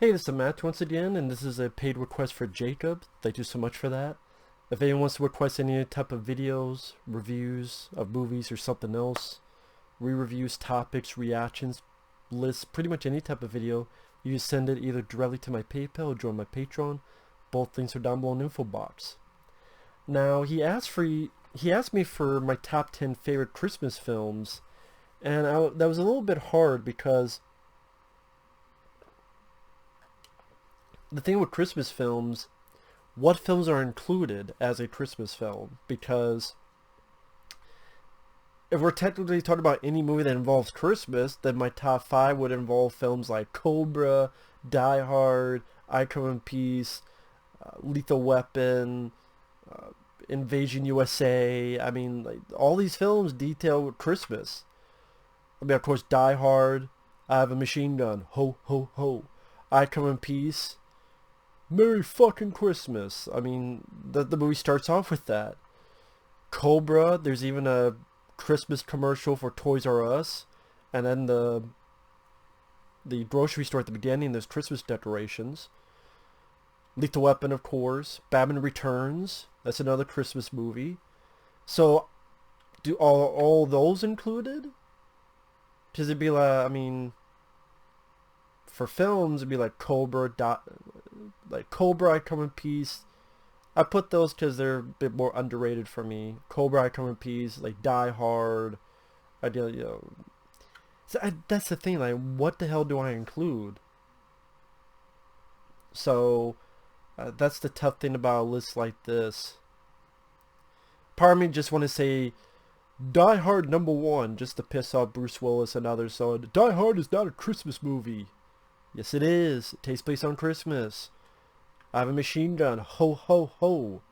Hey, this is Matt once again, and this is a paid request for Jacob. Thank you so much for that. If anyone wants to request any type of videos, reviews of movies or something else, re-reviews, topics, reactions, lists, pretty much any type of video, you can send it either directly to my PayPal or join my Patreon. Both links are down below in the info box. Now, he asked me for my top 10 favorite Christmas films, and that was a little bit hard because the thing with Christmas films, what films are included as a Christmas film? Because if we're technically talking about any movie that involves Christmas, then my top five would involve films like Cobra, Die Hard, I Come in Peace, Lethal Weapon, uh, Invasion USA. I mean, like, all these films detail Christmas. I mean, of course, Die Hard, I Have a Machine Gun, ho ho ho. I Come in Peace, Merry fucking Christmas. I mean, the movie starts off with that. Cobra, there's even a Christmas commercial for Toys R Us. And then the grocery store at the beginning, there's Christmas decorations. Lethal Weapon, of course. Batman Returns, that's another Christmas movie. So, do all those included? Because it'd be like, I mean, for films, it'd be like Cobra, I Come in Peace. I put those because they're a bit more underrated for me. Cobra, I Come in Peace, like Die Hard. I do, you know. That's the thing. Like, what the hell do I include? So, that's the tough thing about a list like this. Part of me just want to say Die Hard number one, just to piss off Bruce Willis and others. So, Die Hard is not a Christmas movie. Yes, it is. It takes place on Christmas. I Have a Machine Gun, ho ho ho.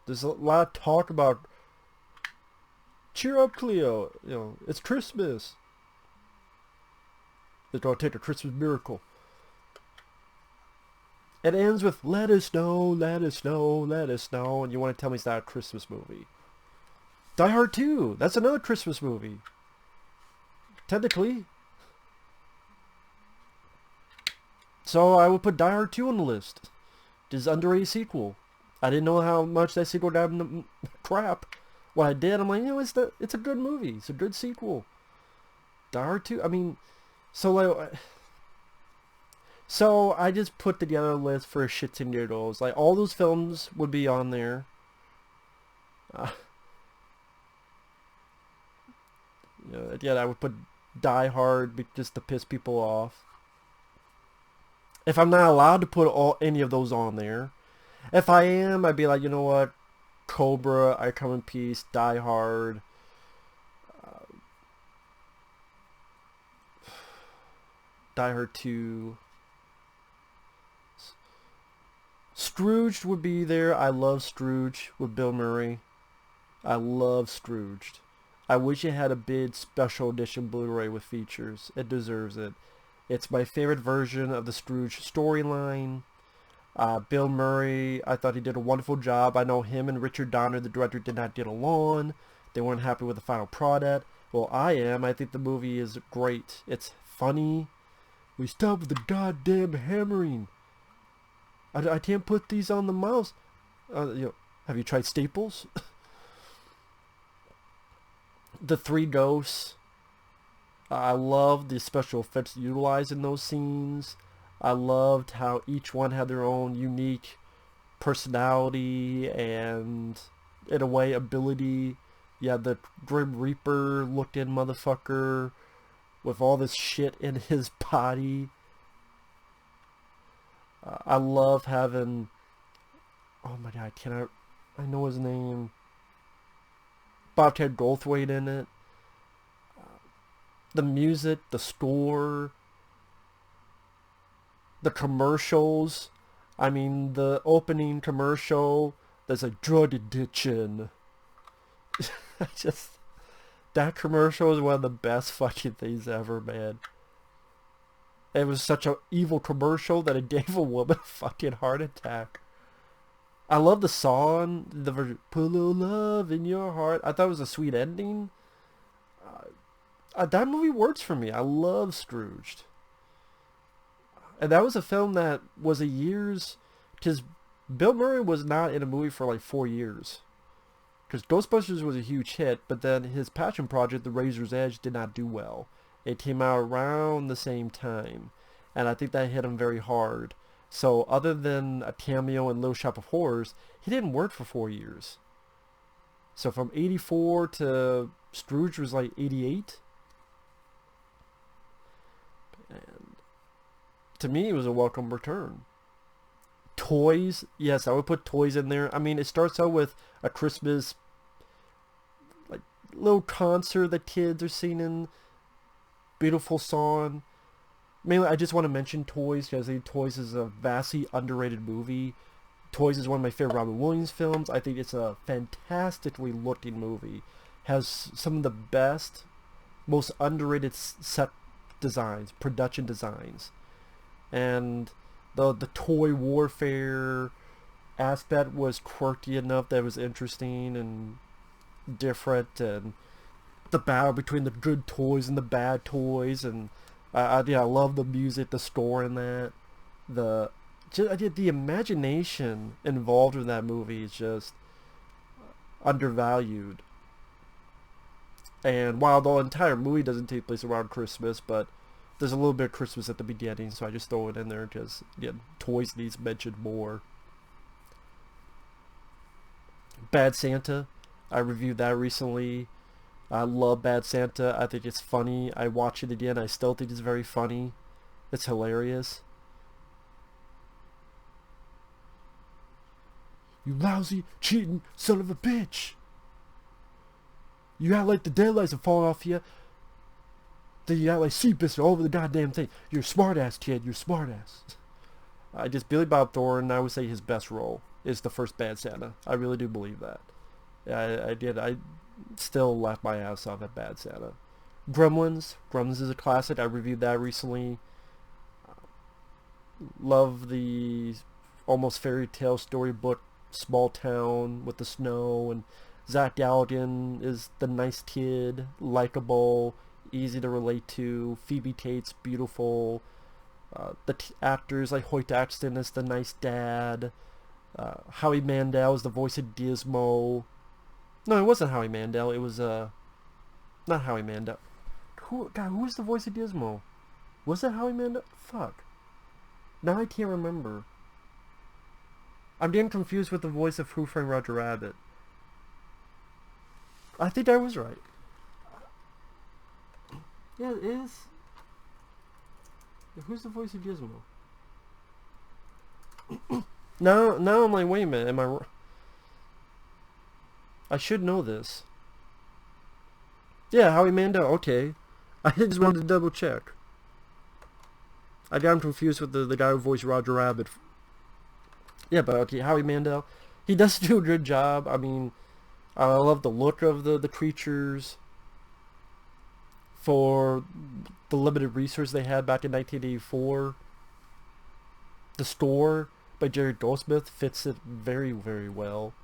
There's a lot of talk about cheer up, Cleo. You know, it's Christmas. It's gonna take a Christmas miracle. It ends with let us know, let us know, let us know, and you want to tell me it's not a Christmas movie. Die Hard 2, that's another Christmas movie. Technically. So I would put Die Hard 2 on the list. This is underrated sequel. I didn't know how much that sequel got in the crap. When I did, I'm like, you know, it's a good movie. It's a good sequel. Die Hard 2, I mean, so I just put together a list for shits and giggles. Like, all those films would be on there. Uh, Again, I would put Die Hard just to piss people off. If I'm not allowed to put any of those on there, if I am, I'd be like, you know what, Cobra, I Come in Peace, Die Hard, uh, Die Hard 2, Scrooged would be there. I love Scrooged with Bill Murray. I love Scrooged. I wish it had a big special edition Blu-ray with features. It deserves it. It's my favorite version of the Scrooge storyline. Bill Murray, I thought he did a wonderful job. I know him and Richard Donner, the director, did not get along. They weren't happy with the final product. Well, I am. I think the movie is great. It's funny. We stop with the goddamn hammering. I can't put these on the mouse. Have you tried Staples? The Three Ghosts. I love the special effects utilized in those scenes. I loved how each one had their own unique personality and, in a way, ability. Yeah, the Grim Reaper looking motherfucker with all this shit in his body. I love having... Oh my god, I know his name. Bobcat Goldthwait in it. The music, the score, the commercials. I mean, the opening commercial, there's a drug addiction. That commercial is one of the best fucking things ever, man. It was such an evil commercial that it gave a woman a fucking heart attack. I love the song, put a little love in your heart. I thought it was a sweet ending. That movie works for me. I love Scrooged. And that was a film that was a year's... Because Bill Murray was not in a movie for like 4 years. Because Ghostbusters was a huge hit, but then his passion project, The Razor's Edge, did not do well. It came out around the same time, and I think that hit him very hard. So other than a cameo in Little Shop of Horrors, he didn't work for 4 years. So from 84 to Scrooge was like 88. And to me, it was a welcome return. Toys, yes, I would put toys in there. I mean, it starts out with a Christmas like little concert that kids are singing, beautiful song. Mainly, I just want to mention Toys because I think Toys is a vastly underrated movie. Toys is one of my favorite Robin Williams films. I think it's a fantastically looking movie. Has some of the best, most underrated set designs, production designs, and the toy warfare aspect was quirky enough that it was interesting and different, and the battle between the good toys and the bad toys, and yeah, I love the music, the score in that, the imagination involved in that movie is just undervalued. And while the entire movie doesn't take place around Christmas, but there's a little bit of Christmas at the beginning, so I just throw it in there because, again, toys needs mentioned more. Bad Santa, I reviewed that recently. I love Bad Santa. I think it's funny. I watch it again. I still think it's very funny. It's hilarious. You lousy, cheating son of a bitch. You act like the daylights are falling off you. Then you act like sea biscuit all over the goddamn thing. You're a smart ass, kid. You're a smart ass. Billy Bob Thornton, I would say his best role is the first Bad Santa. I really do believe that. I did. I still laugh my ass off at Bad Santa. Gremlins. Gremlins is a classic. I reviewed that recently. Love the almost fairy tale storybook small town with the snow, and Zach Galligan is the nice kid, likable, easy to relate to. Phoebe Tate's beautiful. The actors like Hoyt Axton is the nice dad. Howie Mandel is the voice of Gizmo. No, it wasn't Howie Mandel. It was not Howie Mandel. Who was the voice of Gizmo? Was it Howie Mandel? Fuck. Now I can't remember. I'm getting confused with the voice of Who Framed Roger Rabbit. I think I was right. Yeah, it is. Who's the voice of Gizmo? Now I'm like, wait a minute, am I wrong? I should know this. Yeah, Howie Mandel, okay. I just wanted to double check. I got him confused with the guy who voiced Roger Rabbit. Yeah, but okay, Howie Mandel. He does do a good job. I mean, I love the look of the creatures. For the limited resource they had back in 1984. The Store by Jerry Goldsmith fits it very, very well.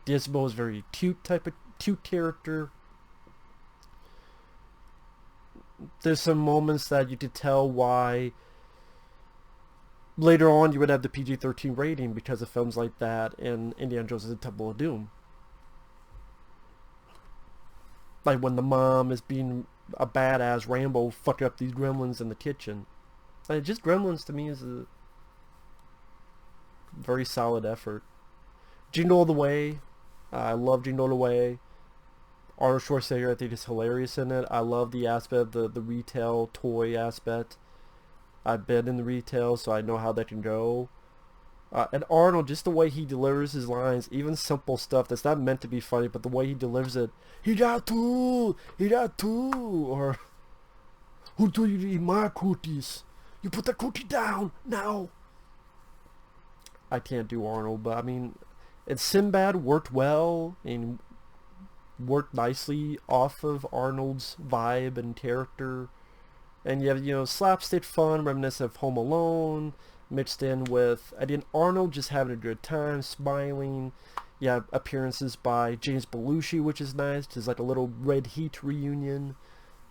Gizmo is very cute character. There's some moments that you could tell why later on you would have the PG-13 rating because of films like that and Indiana Jones and the Temple of Doom. Like when the mom is being a badass Rambo fucking up these gremlins in the kitchen. Like, just Gremlins to me is a very solid effort. Jingle All the Way. I love Jingle All the Way. Arnold Schwarzenegger I think is hilarious in it. I love the aspect of the retail toy aspect. I've been in the retail so I know how that can go. And Arnold, just the way he delivers his lines, even simple stuff that's not meant to be funny, but the way he delivers it, he got two, or who told you to eat my cookies? You put the cookie down now. I can't do Arnold, but I mean, and Sinbad worked well and worked nicely off of Arnold's vibe and character. And you have, slapstick fun, reminiscent of Home Alone, mixed in with, again, Arnold just having a good time, smiling. Yeah, appearances by James Belushi, which is nice. Just like a little Red Heat reunion.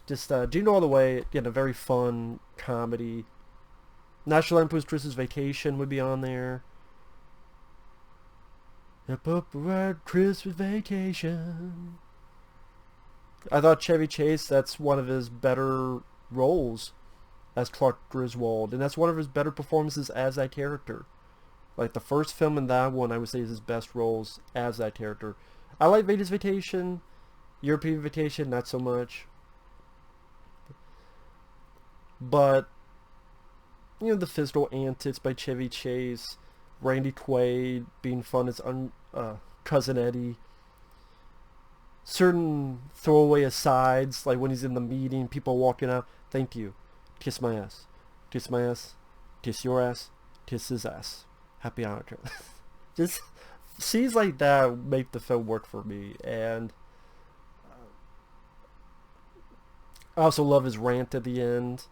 Just Jingle All the Way, again, a very fun comedy. National Lampoon's Christmas Vacation would be on there. Up, up, red Christmas Vacation. I thought Chevy Chase, that's one of his better roles as Clark Griswold, and that's one of his better performances as that character. Like the first film and that one, I would say is his best roles as that character. I like Vegas Vacation, European Vacation, not so much. But the physical antics by Chevy Chase, Randy Quaid being fun as cousin Eddie. Certain throwaway asides, like when he's in the meeting, people walking out, thank you, kiss my ass, kiss my ass, kiss your ass, kiss his ass, happy Hanukkah. Just scenes like that make the film work for me, and I also love his rant at the end.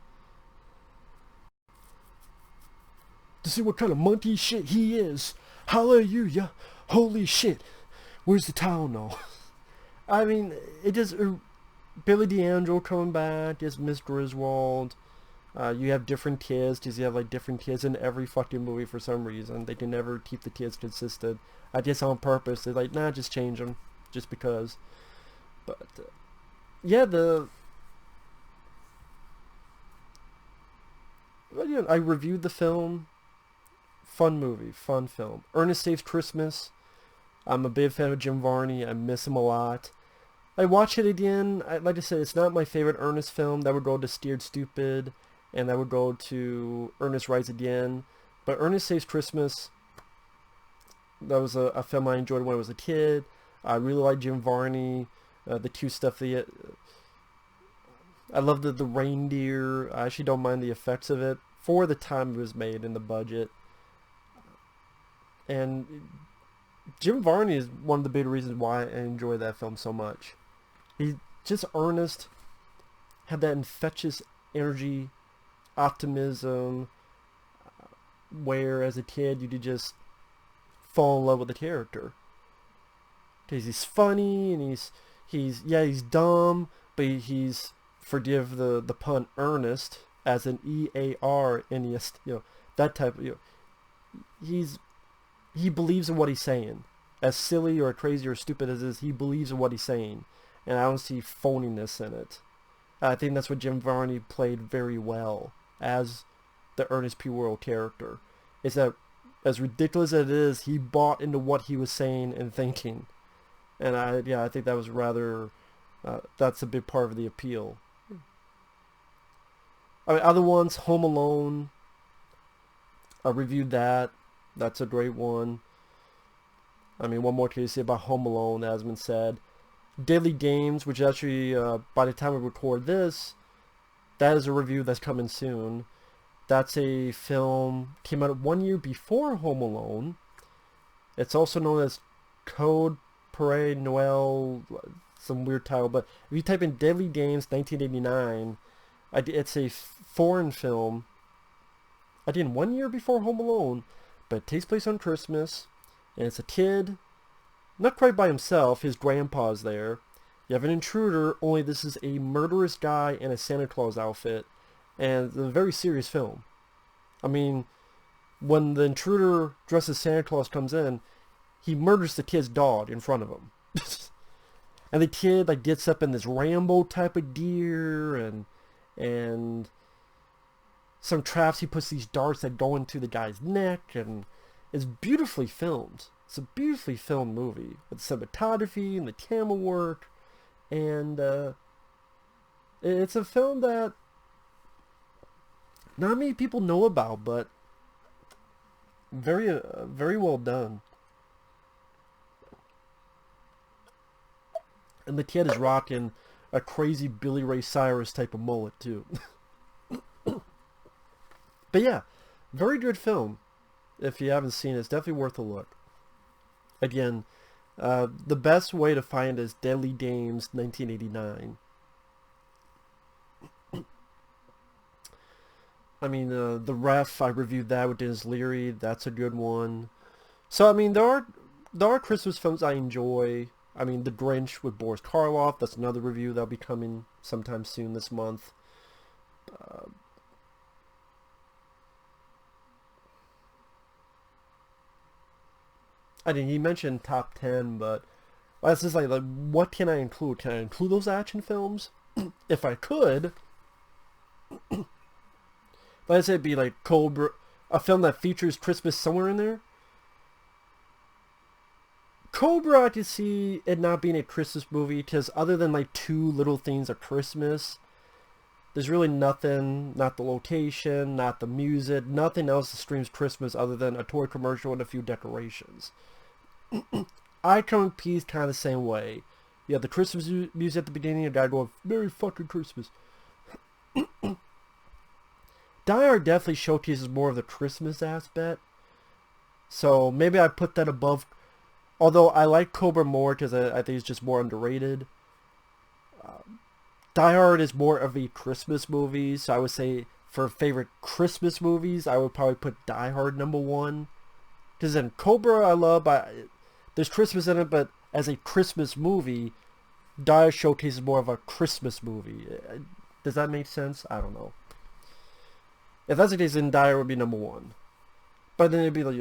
To see what kind of monkey shit he is. Hallelujah. Holy shit. Where's the towel now? I mean, it just... Billy D'Angelo coming back as Miss Griswold. You have different kids, because you have like different kids in every fucking movie for some reason. They can never keep the kids consistent. I guess on purpose. They're like, nah, just change them. Just because. But, yeah, I reviewed the film. Fun movie, fun film. Ernest Saves Christmas. I'm a big fan of Jim Varney. I miss him a lot. I watch it again. Like I said, it's not my favorite Ernest film. That would go to Steered Stupid, and that would go to Ernest Rise Again. But Ernest Saves Christmas, that was a film I enjoyed when I was a kid. I really like Jim Varney. The cute stuff. I love the reindeer. I actually don't mind the effects of it for the time it was made and the budget. And Jim Varney is one of the big reasons why I enjoy that film so much. He just Ernest, had that infectious energy, optimism, where as a kid you could just fall in love with the character. Because he's funny and he's dumb, but he's, forgive the pun, earnest, as an EARNEST, that type of, he believes in what he's saying. As silly or crazy or stupid as it is, he believes in what he's saying. And I don't see phoniness in it. I think that's what Jim Varney played very well as the Ernest P. Worrell character. Is that, as ridiculous as it is, he bought into what he was saying and thinking. And I think that was rather, that's a big part of the appeal. I mean, other ones, Home Alone, I reviewed that. That's a great one. I mean, one more to say about Home Alone, as has been said. Daily Games, which actually, by the time we record this, that is a review that's coming soon. That's a film, came out 1 year before Home Alone. It's also known as Code Père Noël, some weird title, but if you type in Deadly Games 1989, it's a foreign film. I did 1 year before Home Alone, but it takes place on Christmas, and it's a kid, not quite by himself, his grandpa's there. You have an intruder, only this is a murderous guy in a Santa Claus outfit, and it's a very serious film. I mean, when the intruder dressed as Santa Claus comes in, he murders the kid's dog in front of him. And the kid gets up in this Rambo type of gear, and some traps, he puts these darts that go into the guy's neck, and it's beautifully filmed. It's a beautifully filmed movie with the cinematography and the camera work, and it's a film that not many people know about, but very well done. And the kid is rocking a crazy Billy Ray Cyrus type of mullet too. But yeah, very good film. If you haven't seen it, it's definitely worth a look. Again, the best way to find it is Deadly Games 1989. I mean, The Ref, I reviewed that with Dennis Leary. That's a good one. So, I mean, there are there are Christmas films I enjoy. I mean, The Grinch with Boris Karloff. That's another review that'll be coming sometime soon this month. I mean, he mentioned top 10, but well, it's just like, what can I include? Can I include those action films? If I could, let's say it'd be like Cobra, a film that features Christmas somewhere in there. Cobra, I could see it not being a Christmas movie because other than like two little things of Christmas, there's really nothing, not the location, not the music, nothing else that screams Christmas other than a toy commercial and a few decorations. I Come in Peace kind of the same way. You have the Christmas music at the beginning, a guy going, Merry fucking Christmas. Die Hard definitely showcases more of the Christmas aspect. So maybe I put that above. Although I like Cobra more because I think it's just more underrated. Die Hard is more of a Christmas movie, so I would say for favorite Christmas movies, I would probably put Die Hard number one. Because then Cobra I love, there's Christmas in it, but as a Christmas movie, Die Hard showcases more of a Christmas movie. Does that make sense? I don't know. If that's the case, then Die Hard would be number one. But then it'd be like,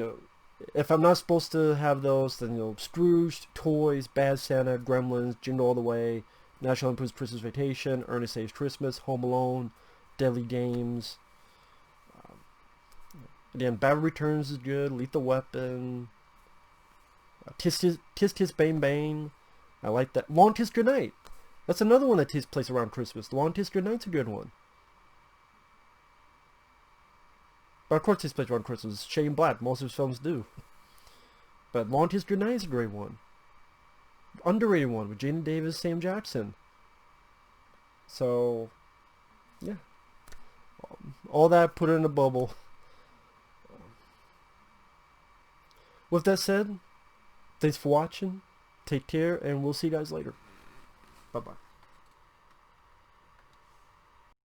if I'm not supposed to have those, then Scrooged, Toys, Bad Santa, Gremlins, Jingle All the Way, National Lampoon's Christmas Vacation, Ernest Saves Christmas, Home Alone, Deadly Games. Again, Batman Returns is good. Lethal Weapon. Tis Tis Bang Bang. I like that. Long Tis Goodnight. That's another one that takes place around Christmas. Long Tis Goodnight's a good one. But of course, takes place around Christmas. Shane Black. Most of his films do. But Long Tis Goodnight is a great one. Underrated one with Jaden Davis, Sam Jackson. So, yeah. All that, put it in a bubble. With that said, thanks for watching. Take care, and we'll see you guys later. Bye-bye.